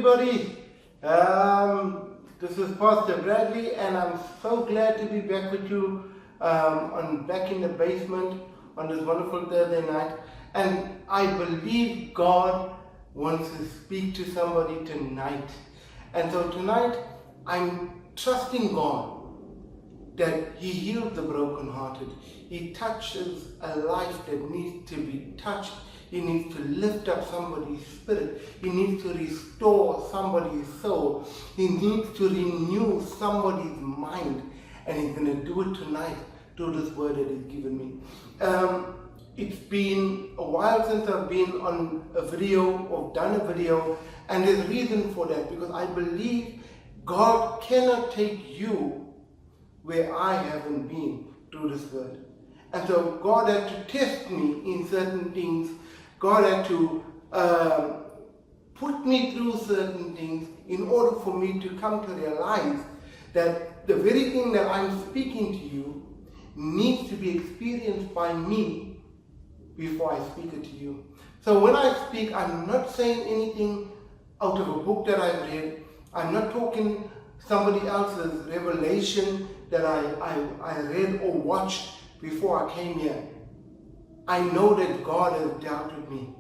everybody. This is Pastor Bradley, and I'm so glad to be back with you back in the basement on this wonderful Thursday night. And I believe God wants to speak to somebody tonight. And so tonight, I'm trusting God that He heals the brokenhearted. He touches a life that needs to be touched. He needs to lift up somebody's spirit. He needs to restore somebody's soul. He needs to renew somebody's mind. And He's going to do it tonight through this word that He's given me. It's been a while since I've been on a video or done a video. And there's a reason for that, because I believe God cannot take you where I haven't been through this word. And so God had to test me in certain things. God had to put me through certain things in order for me to come to realize that the very thing that I'm speaking to you needs to be experienced by me before I speak it to you. So when I speak, I'm not saying anything out of a book that I've read. I'm not talking somebody else's revelation that I read or watched before I came here. I know that God has dealt with me.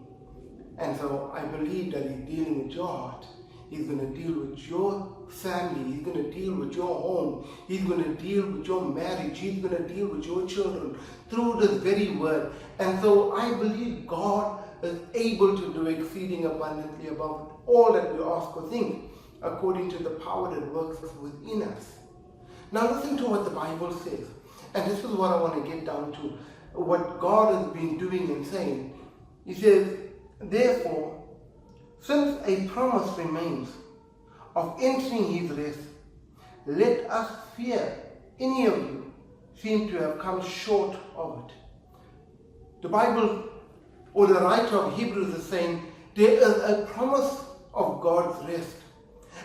And so I believe that He's dealing with your heart. He's going to deal with your family. He's going to deal with your home. He's going to deal with your marriage. He's going to deal with your children through this very word. And so I believe God is able to do exceeding abundantly above all that we ask or think, according to the power that works within us. Now listen to what the Bible says. And this is what I want to get down to. What God has been doing and saying. He says, therefore, since a promise remains of entering His rest, let us fear any of you seem to have come short of it. The Bible, or the writer of Hebrews, is saying there is a promise of God's rest.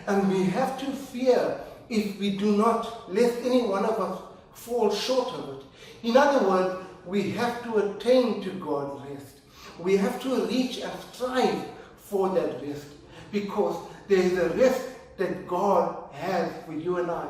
And we have to fear if we do not, lest any one of us fall short of it. In other words, we have to attain to God's rest. We have to reach and strive for that rest, because there is a rest that God has for you and I.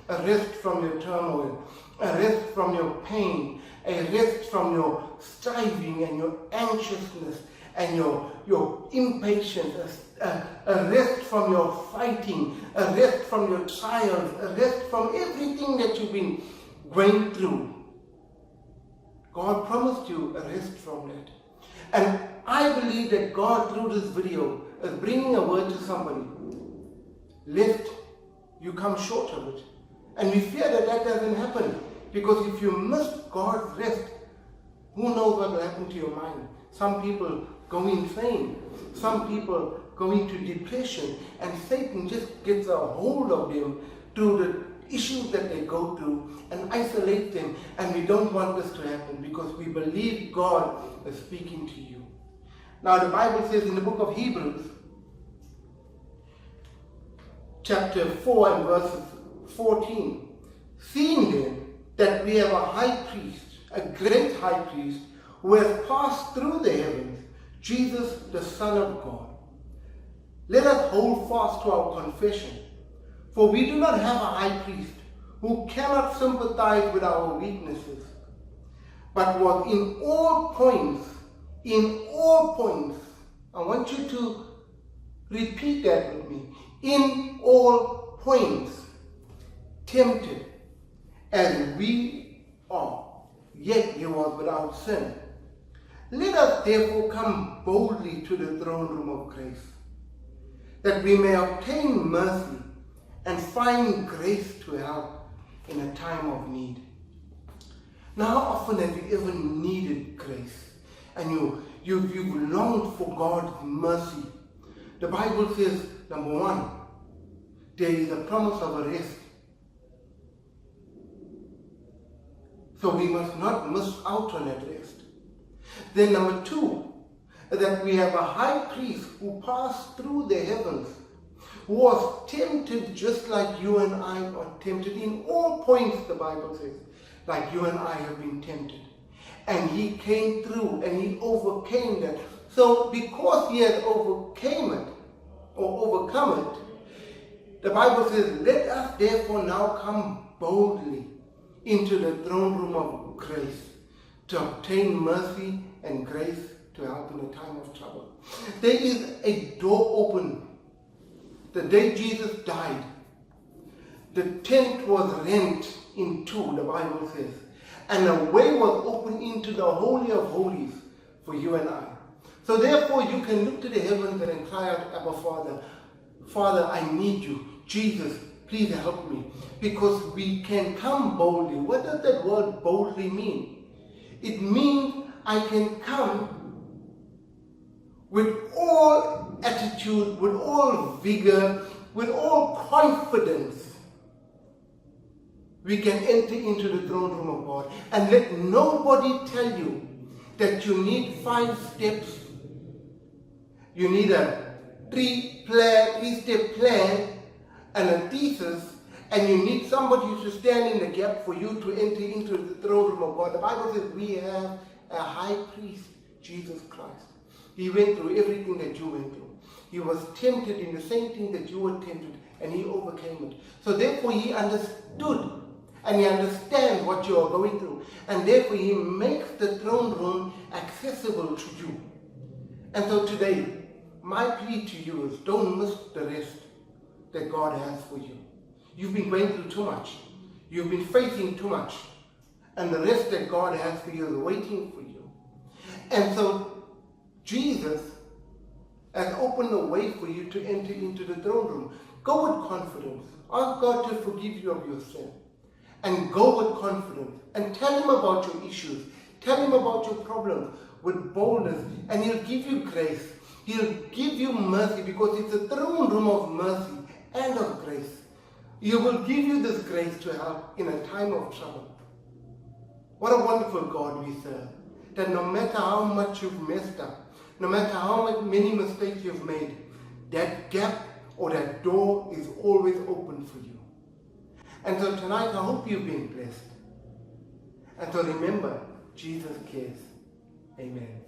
A rest from your turmoil, a rest from your pain, a rest from your striving and your anxiousness and your impatience, a rest from your fighting, a rest from your trials, a rest from everything that you've been going through. God promised you a rest from that. And I believe that God, through this video, is bringing a word to somebody, lest you come short of it. And we fear that that doesn't happen, because if you miss God's rest, who knows what will happen to your mind? Some people go insane. Some people go into depression, and Satan just gets a hold of them through the issues that they go through and isolate them. And we don't want this to happen, because we believe God is speaking to you. Now the Bible says in the book of Hebrews, chapter 4 and verse 14, seeing then that we have a high priest, a great high priest, who has passed through the heavens, Jesus the Son of God, let us hold fast to our confession. For we do not have a high priest who cannot sympathize with our weaknesses, but was in all points, I want you to repeat that with me, in all points, tempted as we are, yet He was without sin. Let us therefore come boldly to the throne room of grace, that we may obtain mercy and find grace to help in a time of need. Now, how often have you ever needed grace? And you've longed for God's mercy. The Bible says, number one, there is a promise of a rest. So we must not miss out on that rest. Then number two, that we have a high priest who passed through the heavens, who was tempted just like you and I are tempted in all points, the Bible says, like you and I have been tempted. And He came through and He overcame that. So because He had overcame it, or overcome it, the Bible says, let us therefore now come boldly into the throne room of grace to obtain mercy and grace to help in a time of trouble. There is a door open. The day Jesus died, the tent was rent in two, the Bible says, and a way was opened into the Holy of Holies for you and I. So therefore you can look to the heavens and cry out, Abba Father, Father, I need you. Jesus, please help me. Because we can come boldly. What does that word boldly mean? It means I can come with all attitude, with all vigor, with all confidence. We can enter into the throne room of God and let nobody tell you that you need 5 steps. You need a 3-step plan and a thesis, and you need somebody to stand in the gap for you to enter into the throne room of God. The Bible says we have a high priest, Jesus Christ. He went through everything that you went through. He was tempted in the same thing that you were tempted, and he overcame it. So therefore he understood, and he understands what you are going through. And therefore he makes the throne room accessible to you. And so today, my plea to you is don't miss the rest that God has for you. You've been going through too much. You've been facing too much. And the rest that God has for you is waiting for you. And so Jesus has opened a way for you to enter into the throne room. Go with confidence. Ask God to forgive you of your sin. And go with confidence. And tell him about your issues. Tell him about your problems with boldness. And he'll give you grace. He'll give you mercy, because it's a throne room of mercy and of grace. He will give you this grace to help in a time of trouble. What a wonderful God we serve. That no matter how much you've messed up, no matter how many mistakes you've made, that gap or that door is always open for you. And so tonight I hope you've been blessed. And so remember, Jesus cares. Amen.